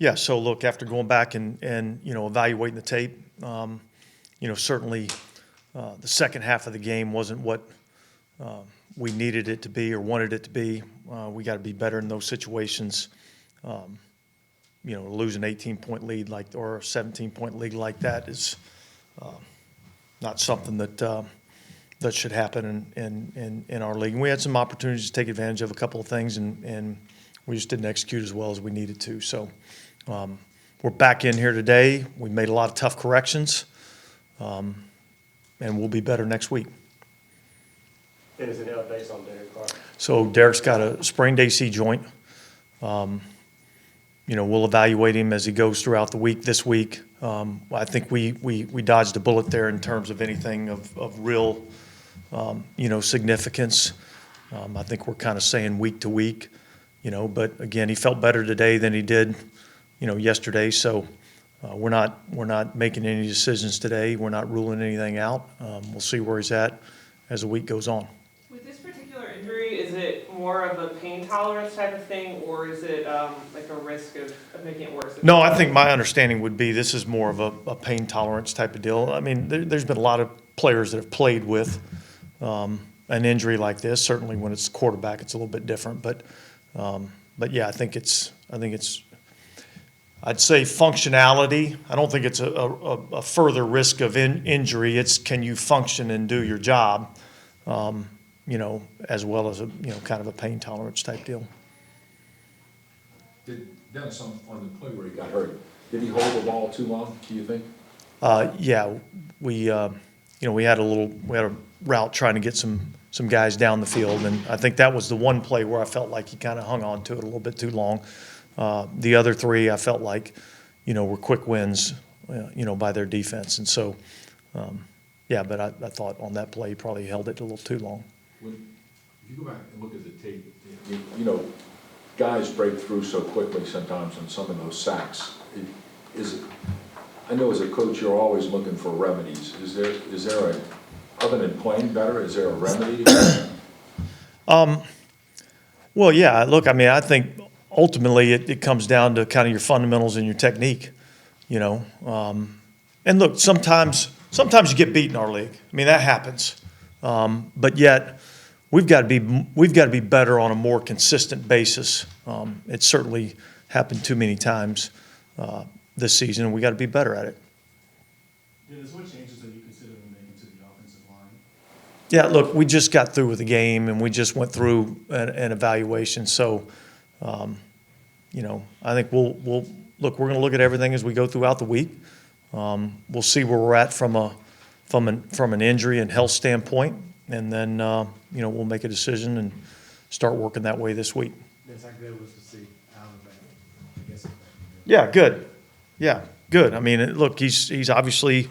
Yeah, so look, after going back and evaluating the tape, certainly the second half of the game wasn't what we needed it to be or wanted it to be. We got to be better in those situations. Lose an 18-point lead or a 17-point lead like that is not something that should happen in our league. And we had some opportunities to take advantage of a couple of things, and we just didn't execute as well as we needed to. So we're back in here today. We made a lot of tough corrections, and we'll be better next week. And is it based on Derek Carr? So Derek's got a sprained AC joint. We'll evaluate him as he goes throughout the week. This week, I think we dodged a bullet there in terms of anything of real, significance. I think we're kind of saying week to week, but again, he felt better today than he did, yesterday. So we're not making any decisions today. We're not ruling anything out. We'll see where he's at as the week goes on. With this particular injury, is it more of a pain tolerance type of thing, or is it like a risk of making it worse? No, I think my understanding would be this is more of a pain tolerance type of deal. I mean, there's been a lot of players that have played with an injury like this. Certainly, when it's quarterback, it's a little bit different. But yeah, I think it's. I'd say functionality. I don't think it's a further risk of injury. It's can you function and do your job, as well as a kind of a pain tolerance type deal. Dennis, on the play where he got hurt, did he hold the ball too long, do you think? Yeah, we had a route trying to get some guys down the field, and I think that was the one play where I felt like he kind of hung on to it a little bit too long. The other three, I felt like, were quick wins, by their defense, and so, but I thought on that play he probably held it a little too long. If you go back and look at the tape, guys break through so quickly sometimes on some of those sacks. I know as a coach you're always looking for remedies. Is there other than playing better, is there a remedy? Well, yeah. Look, I mean, I think ultimately it comes down to kind of your fundamentals and your technique. And look, sometimes you get beat in our league. I mean, that happens. But yet, we've got to be better on a more consistent basis. It's certainly happened too many times this season, and we got to be better at it. Dennis, what changes are you considering making to the offensive line? Yeah, look, we just got through with the game, and we just went through an evaluation. So, I think we'll look. We're going to look at everything as we go throughout the week. We'll see where we're at from an injury and health standpoint, and then we'll make a decision and start working that way this week. That's how good it was to see Allen back. I guess. Yeah, good. Yeah, good. I mean, look, he's obviously,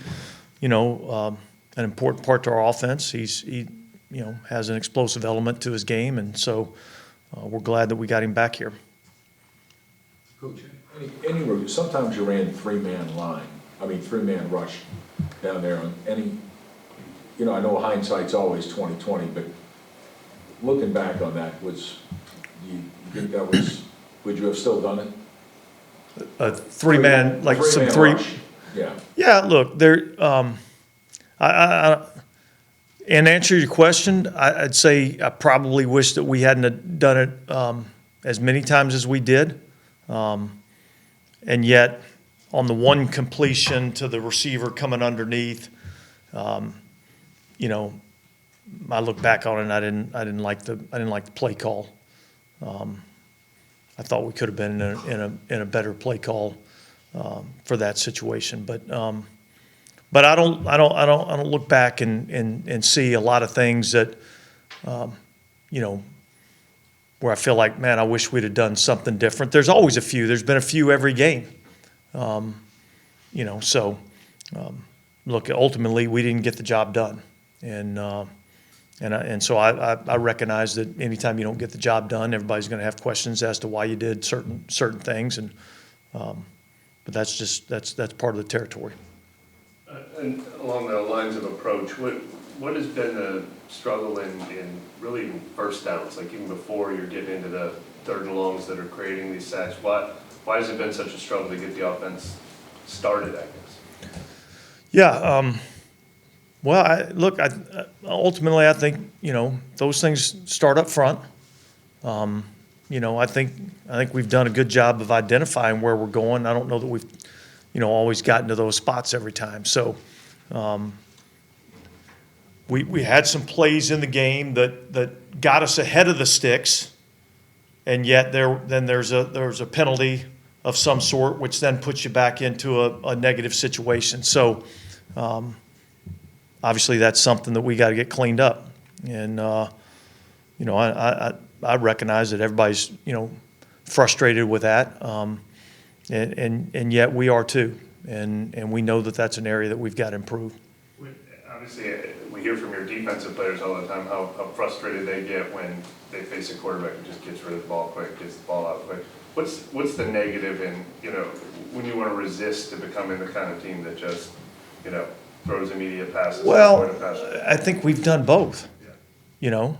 an important part to our offense. He has an explosive element to his game, and so we're glad that we got him back here. Coach, sometimes you ran three-man rush down there on any. I know hindsight's always 20/20, but looking back on that, do you think that was? Would you have still done it? A three-man, like some three. Rush. Yeah. Yeah, look, there. In answer to your question, I'd say I probably wish that we hadn't have done it as many times as we did, and yet on the one completion to the receiver coming underneath, I look back on it and I didn't like the play call. I thought we could have been in a better play call for that situation, but I don't look back and see a lot of things that where I feel like, man, I wish we'd have done something different. There's always a few. There's been a few every game, So look, ultimately we didn't get the job done, and so I recognize that anytime you don't get the job done, everybody's going to have questions as to why you did certain things, and but that's part of the territory. And along the lines of approach, what has been the struggle in really first downs, like even before you're getting into the third and longs that are creating these sacks? why has it been such a struggle to get the offense started, I guess? Yeah, well, ultimately, I think, those things start up front. I think we've done a good job of identifying where we're going. I don't know that we've, always gotten to those spots every time. So, we had some plays in the game that got us ahead of the sticks, and yet there's a penalty of some sort, which then puts you back into a negative situation. So, obviously, that's something that we got to get cleaned up. And I recognize that everybody's frustrated with that, and yet we are too. And we know that that's an area that we've got to improve. Obviously, we hear from your defensive players all the time how frustrated they get when they face a quarterback who just gets rid of the ball quick, gets the ball out quick. What's the negative in, when you want to resist to becoming the kind of team that just, throws immediate passes? Well, Passes? I think we've done both. Yeah.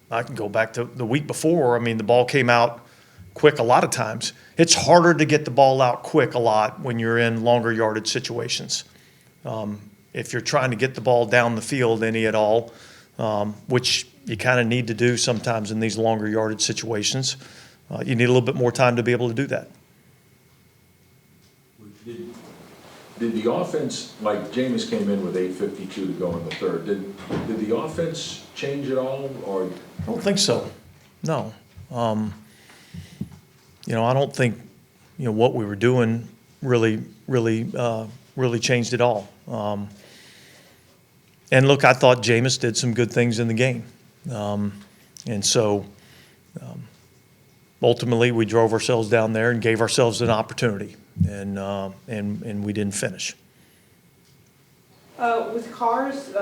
I can go back to the week before. I mean, the ball came out quick a lot of times. It's harder to get the ball out quick a lot when you're in longer yardage situations. If you're trying to get the ball down the field any at all, which you kind of need to do sometimes in these longer yardage situations, you need a little bit more time to be able to do that. Did the offense, like Jameis came in with 8:52 to go in the third, did the offense change at all, or? I don't think so. No. I don't think, what we were doing really changed at all. And look, I thought Jameis did some good things in the game. And so ultimately we drove ourselves down there and gave ourselves an opportunity, and we didn't finish. With Carr's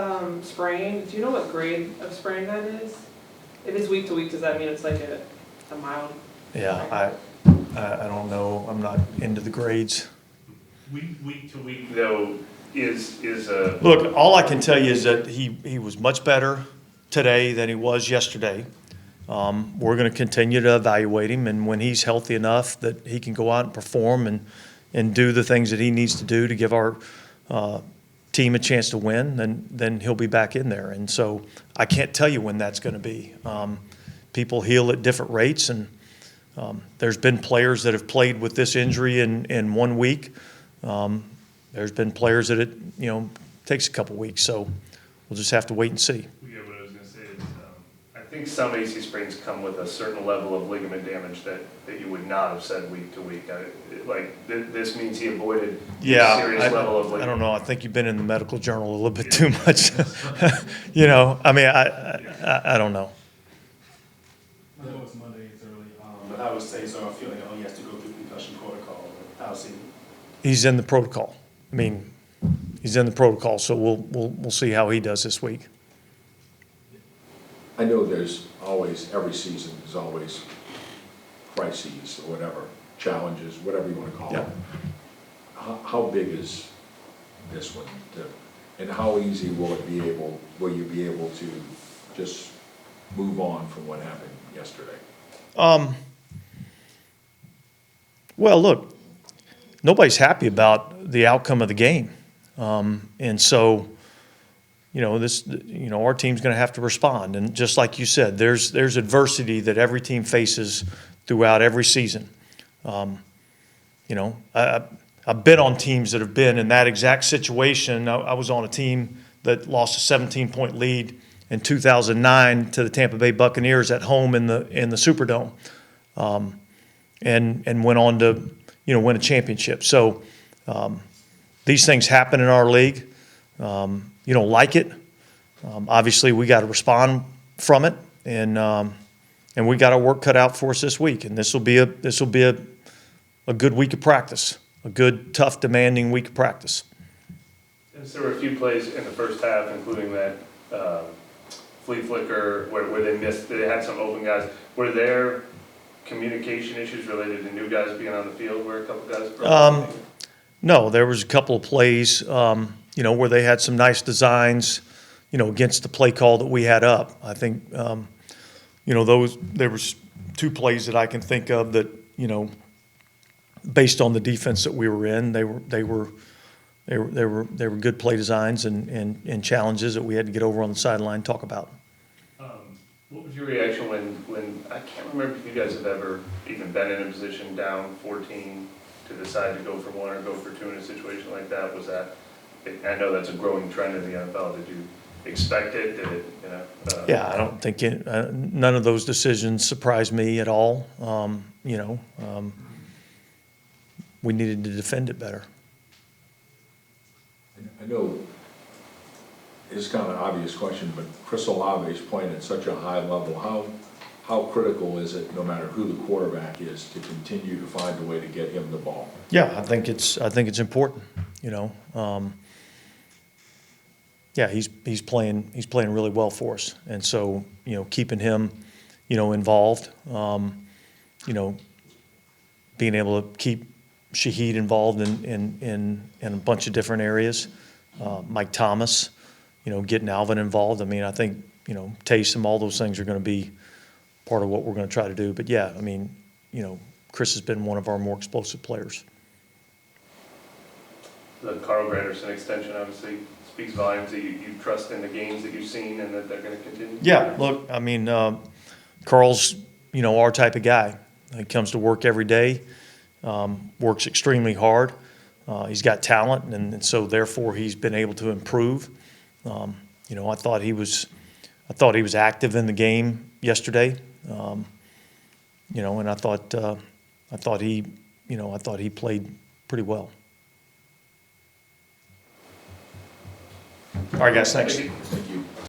sprain, do you know what grade of sprain that is? If it's week to week, does that mean it's like a mild? Yeah, I don't know. I'm not into the grades. Week to week, though, is a... Look, all I can tell you is that he was much better today than he was yesterday. We're going to continue to evaluate him, and when he's healthy enough that he can go out and perform and do the things that he needs to do to give our team a chance to win, then he'll be back in there. And so I can't tell you when that's going to be. People heal at different rates, and there's been players that have played with this injury in 1 week. There's been players that it takes a couple weeks. So we'll just have to wait and see. Yeah, what I was going to say is, I think some AC sprains come with a certain level of ligament damage that you would not have said week to week. This means he avoided a serious level of ligament. I don't know. I think you've been in the medical journal a little bit too much. I mean, I don't know. I know it's Monday, it's early, but I would say, so I feel like, he has to go through concussion protocol, how's he? He's in the protocol. I mean, he's in the protocol, so we'll see how he does this week. I know there's always, every season, there's always crises or whatever, challenges, whatever you want to call Yeah. it. How big is this one? And how easy will you be able to just move on from what happened yesterday? Well, look, nobody's happy about the outcome of the game. And so, our team's going to have to respond. And just like you said, there's adversity that every team faces throughout every season. I've been on teams that have been in that exact situation. I was on a team that lost a 17-point lead in 2009 to the Tampa Bay Buccaneers at home in the Superdome, and went on to win a championship. So these things happen in our league. You don't like it. Obviously, we got to respond from it, and we got our work cut out for us this week. And this will be a good week of practice, a good, tough, demanding week of practice. And so there were a few plays in the first half, including that flea flicker where they had some open guys. Were there communication issues related to new guys being on the field where a couple guys broke? No, there was a couple of plays, where they had some nice designs, against the play call that we had up. I think, there was 2 plays that I can think of that, based on the defense that we were in, they were good play designs and challenges that we had to get over on the sideline and talk about. What was your reaction when, I can't remember if you guys have ever even been in a position down 14 to decide to go for one or go for two in a situation like that? Was that, I know that's a growing trend in the NFL. Did you expect it? Did it, Yeah, I don't think none of those decisions surprised me at all. We needed to defend it better. I know it's kind of an obvious question, but Chris Olave is playing at such a high level. How critical is it, no matter who the quarterback is, to continue to find a way to get him the ball? Yeah, I think it's important. Yeah, he's playing really well for us, and so keeping him involved, being able to keep Shaheed involved in a bunch of different areas, Mike Thomas, getting Alvin involved. I mean, I think Taysom, all those things are going to be part of what we're going to try to do. But yeah, I mean, Chris has been one of our more explosive players. The Carl Granderson extension obviously speaks volumes that you trust in the games that you've seen and that they're going to continue? Yeah, look, I mean, Carl's, our type of guy. He comes to work every day, works extremely hard. He's got talent, and so therefore he's been able to improve. I thought he was active in the game yesterday. And I thought he played pretty well. All right, guys, thanks. Thank you.